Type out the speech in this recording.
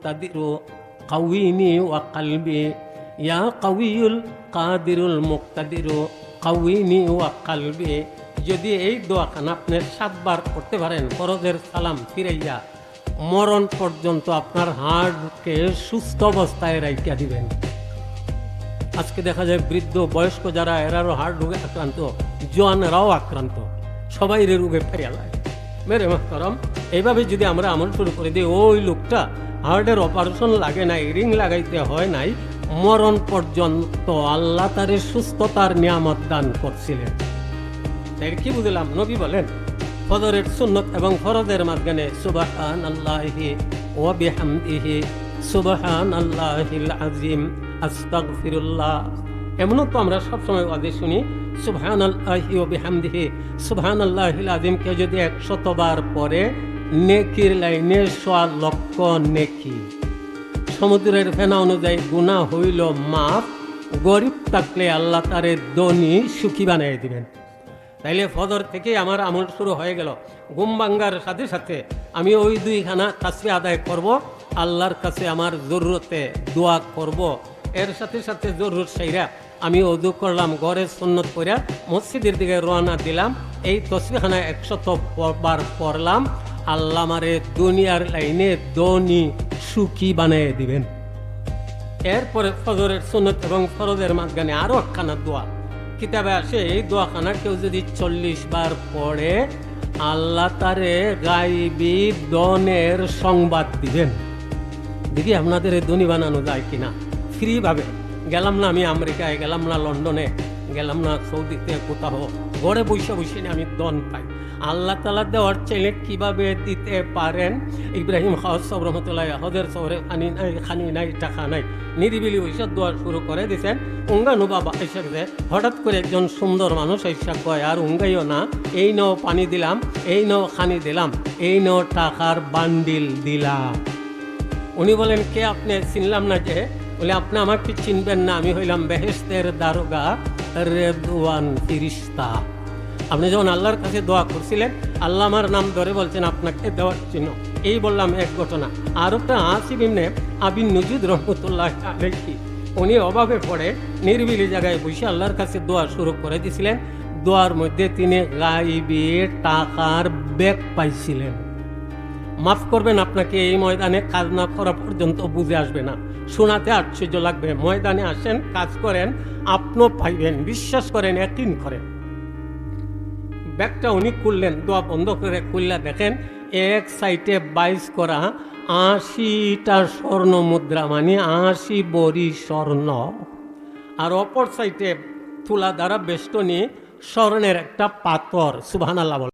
মুক্তাদিরু কাউইনি ওয়া কালবি, ইয়া কাউইউল কাদিরুল মুক্তাদিরু কাউইনি ওয়া কালবি। যদি এই দোয়াখানা আপনি 7 বার করতে পারেন ফরজের সালাম ফিরাইয়া, মরণ পর্যন্ত আপনার হার্টকে সুস্থ অবস্থায় রাইখা দিবেন। আজকে দেখা যায় বৃদ্ধ বয়স্ক যারা, এরারও হার্ট রোগে আক্রান্ত, জোয়ানেরাও আক্রান্ত, সবাই রোগে ফেরিয়ালায়। মেরে মাহতারাম, এইভাবে যদি আমরা আমল শুরু করে দিই, ওই লোকটা হার্টের অপারেশন লাগে নাই, রিং লাগাইতে হয় নাই, মরণ পর্যন্ত আল্লাহ তার সুস্থতার নিয়ামত দান করছিলেন। তাই কি বুঝলাম? নবী বলেন ফজরের সুন্নত এবং ফরজের মাঝখানে সুবহানাল্লাহি ওয়া বিহামদিহি সুবহানাল্লাহিল আযীম আস্তাগফিরুল্লাহ। এমনও তো আমরা সবসময় ওয়াজে শুনি সুবহানাল্লাহি ওয়া বিহামদিহি সুবহানাল্লাহিল আযীমকে যদি 100 বার পরে নেকির লাইনে 100 লক্ষ নেকি। সমুদ্রের ফেনা অনুযায়ী গুনাহ হইল মাফ, গরিব থাকলে আল্লাহ তারে ধনী সুখী বানিয়ে দিবেন। তাইলে ফজর থেকে আমার আমল শুরু হয়ে গেল। ঘুম ভাঙ্গার সাথে সাথে আমি ওই 2খানা তাসবিহ আদায় করব, আল্লাহর কাছে আমার জরুরতে দোয়া করব। এর সাথে সাথে জরুরত সাইরা আমি ওযু করলাম, ঘরে সুন্নত পড়া মসজিদের দিকে রওনা দিলাম। এই তাসবিহখানা 100 বার পড়লাম, আল্লাহ আমারে দুনিয়ার লাইনে ধনী সুখী বানিয়ে দিবেন। এরপরে ফজরের সুন্নত এবং ফরজের মাঝখানে আরো একখানা দোয়া কিতাবে আসে। এই দোয়াখানা কেউ যদি 40 বার পড়ে, আল্লাহ তারে গায়বী ধনের সংবাদ দিবেন। দেখি আপনাদের ধনী বানানো যায় কিনা। ফ্রি ভাবে গেলাম না আমি আমেরিকায়, গেলাম না লন্ডনে, গেলাম না সৌদিতে, কোথাও ঘরে বসে বসে আমি ধন পাই। আল্লাহ তাআলা দেওয়ার চাইলে কিভাবে দিতে পারেন। ইব্রাহিম খাওয়াজ সাহেব রহমতুল্লাহ হজের শহরে খানি নাই টাকা নাই, নিরিবিলি বসে দোয়া শুরু করে দিয়েছেন। উঙ্গানু বাবা এসে হঠাৎ করে একজন সুন্দর মানুষ এসে কয়, আর উঙ্গাইও না, এই নাও পানি দিলাম, এই নাও খানি দিলাম, এই নাও টাকার বান্ডিল দিলাম। উনি বলেন, কে আপনি? চিনলাম না। যে বলে, আপনি আমাকে চিনবেন না, আমি হইলাম বেহেশতের দারোগা রেদওয়ান ফিরিস্তা। আপনি যখন আল্লাহর কাছে দোয়া করছিলেন, আল্লাহ আমার নাম ধরে বলছেন আপনাকে দেওয়ার জন্য। এই বললাম এক ঘটনা। আর একটা আসিফ ইবনে আবি নজুদ রহমতুল্লাহ আলাইহি, উনি অভাবে পড়ে নিরিবিলি জায়গায় বসে আল্লাহর কাছে দোয়া শুরু করে দিয়েছিলেন। দোয়ার মধ্যে তিনি গায়বী টাকার ব্যাগ পাইছিলেন। মাফ করবেন, আপনাকে এই ময়দানে কাজ না করা পর্যন্ত বুঝে আসবে না, শোনাতে আশ্চর্য লাগবে। ময়দানে আসেন, কাজ করেন, আপনিও পাইবেন, বিশ্বাস করেন, ইয়াকিন করেন। ব্যাগটা উনি খুললেন, দোয়া বন্ধ করে খুললে দেখেন এক সাইডে 22 করা 80টা স্বর্ণ মুদ্রা, মানে 80 বড়ি স্বর্ণ, আর অপর সাইডে তুলা দ্বারা বেষ্টনী স্বর্ণের একটা পাথর। সুবহানাল্লাহ।